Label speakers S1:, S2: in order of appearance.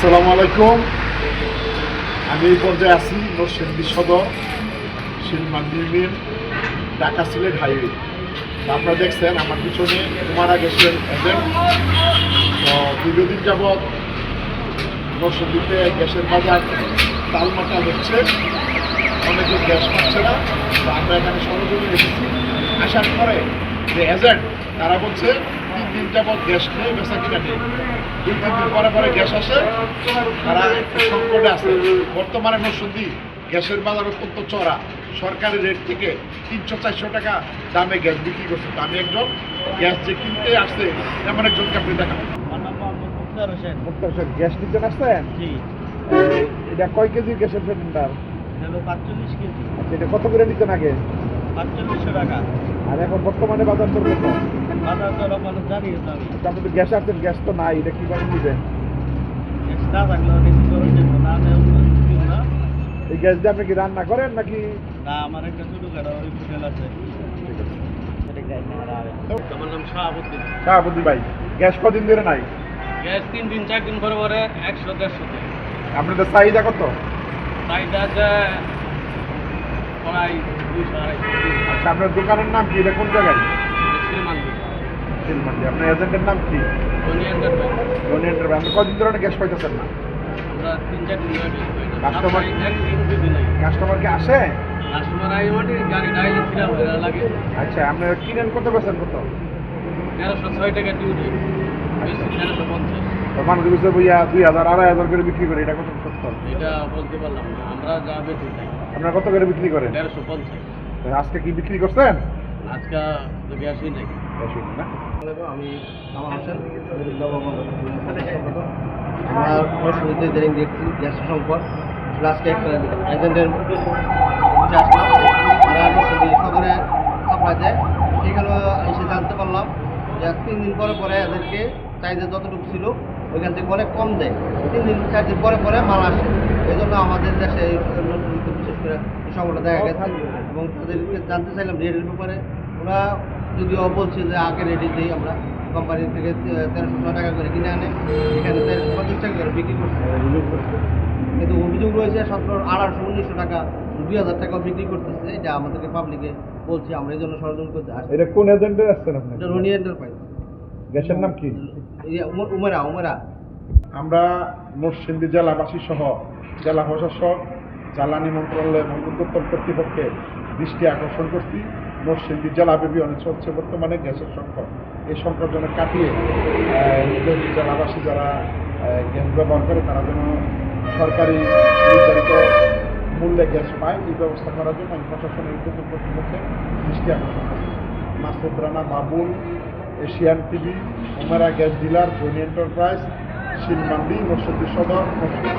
S1: আসসালামু আলাইকুম। আমি এই পর্যায়ে আছি নরসিংদী সদর শিলমান্দি ইউনিয়ন ঢাকা সিলেট হাইওয়ে। আপনারা দেখছেন আমার পিছনে কুমারা গ্যাসের এজেন্ট। তো দীর্ঘদিন যাবৎ নরসিংদীতে গ্যাসের বাজার তালমাটাল হচ্ছে, অনেকে গ্যাস পাচ্ছে না। তো আমরা এখানে সরজমিনে এসেছি, আসার পরে যে এজেন্ট তারা বলছে 3 দিন যাবৎ গ্যাস নেই, বেচা কিনা নেই। 2-3 দিন পরে পরে গ্যাস আসে, তারা একটু সংকটে আছে। বর্তমানে নরসিংদী গ্যাসের বাজার অত্যন্ত চড়া, সরকারি রেট থেকে 300-400 টাকা দামে গ্যাস বিক্রি করছে। তো আমি একজন গ্যাস যে কিনতে আসছে এমন একজনকে আপনি দেখাবেন। মুক্তার হোসেন, গ্যাস নিতে আসছেন? এটা কয় কেজি গ্যাসের সিলিন্ডার?
S2: 45 কেজি।
S1: আচ্ছা, এটা কত করে নিতেন আগে?
S2: 4500 টাকা।
S1: আর এখন বর্তমানে বাজার দর কত?
S2: বাজার দর আপনার জানিয়ে তো আমি।
S1: আপনি তো গ্যাস আসছেন, গ্যাস তো নাই, এটা কিভাবে নিবেন?
S2: না থাকলেও রেডি করে দেবো, না দিব না।
S1: এই গ্যাস দিয়ে আপনি কি রান্না করেন নাকি?
S2: না, আমার একটা ছোটখাটো হোটেল আছে। আমার নাম শাহাবুদ্দিন।
S1: শাহাবুদ্দি ভাই, গ্যাস কদিন ধরে নাই?
S2: গ্যাস 3 দিন 4 দিন পরে পরে 100-150 টাকা।
S1: আপনাদের চাহিদা কত?
S2: চাহিদা আছে প্রায় 200-250।
S1: আচ্ছা, আপনার দোকানের নাম কি? এটা কোন জায়গায়?
S2: শ্রীমান্দি
S1: শিলমান্দি। আপনার এজেন্টের নাম কি?
S2: ধনী এন্টারপ্রাইজ।
S1: ধনী এন্টারপ্রাইজ। আপনি কদিন ধরে গ্যাস পাইতেছেন না?
S2: আমরা 3-4 দিন ধরে
S1: কাস্টমার-
S2: একদিন 2 দিন নাই।
S1: কাস্টমার কি আসে?
S2: কাস্টমার আই মানে গাড়ি ডাইলে ছিলাম লাগে।
S1: আচ্ছা, আপনার কিনেন কত বেছেন কত?
S2: 1306 টাকা ডিউটি, বেশি 1350।
S1: মানুষ বুঝতে বইয়া 2000-2500 করে বিক্রি করে, এটা কত সত্য?
S2: এটা বলতে পারলাম না, আমরা যা বেশি চাই
S1: আপনারা কত করে বিক্রি করেন?
S2: 1350।
S1: আজকে কি বিক্রি করছেন?
S2: আজকে তো গ্যাসই নাই।
S1: না?
S2: আমি আমার হোসেন আমরা নরসিংদীতে ইদানিং দেখছি গ্যাস সংকট। আসলে আজকে একটা এজেন্টের কাছে আসলাম, যারা নরসিংদী সদরে সাপ্লাই দেয়। সেখানে এসে জানতে পারলাম যে 3 দিন পরে পরে এদেরকে চাহিদা যতটুকু ছিল ওইখান থেকে অনেক কম দেয়। 3 দিন 4 দিন পরে পরে মাল আসে। এই জন্য আমাদের দেশে এই নরসিংদীতে বিশেষ করে এই সংকটটা দেখা গেছে। এবং তাদেরকে জানতে চাইলাম রেটের ব্যাপারে। ওরা যদিও বলছে যে আগে রেটে দিই, আমরা কোম্পানি থেকে 1300 টাকা করে কিনে আনে, এখানে 1350 টাকা করে বিক্রি করছে। কিন্তু অভিযোগ রয়েছে 1700-1800-1900 টাকা, 2000 টাকাও বিক্রি করতেছে। এটা আমাদেরকে পাবলিকে বলছি, আমরা এই জন্য ষড়যন্ত্র করতে আসছি।
S1: এটা কোন এজেন্টের আসছেন আপনি?
S2: এটা রনি এন্টারপ্রাইজ।
S1: গ্যাসের নাম কি?
S2: উমেরা।
S1: আমরা নরসিংদী জেলাবাসী সহ জেলা প্রশাসক, জ্বালানি মন্ত্রণালয় এবং উদ্যোক্তন কর্তৃপক্ষের দৃষ্টি আকর্ষণ করছি। নরসিংদী জেলাব্যাপী অনেক চলছে বর্তমানে গ্যাসের সংকট। এই সংকট যেন কাটিয়ে নিজের জেলাবাসী যারা গ্যাস ব্যবহার করে তারা যেন সরকারি নির্ধারিত মূল্যে গ্যাস পায়, এই ব্যবস্থা করার জন্য আমি প্রশাসনের উদ্যোক্তন কর্তৃপক্ষের দৃষ্টি আকর্ষণ করছি। Masud Rana, Babul, Asian TV, Umera gas dealer, Dhani enterprise, Shilmandi, Narsingdi Sadar, Narsingdi.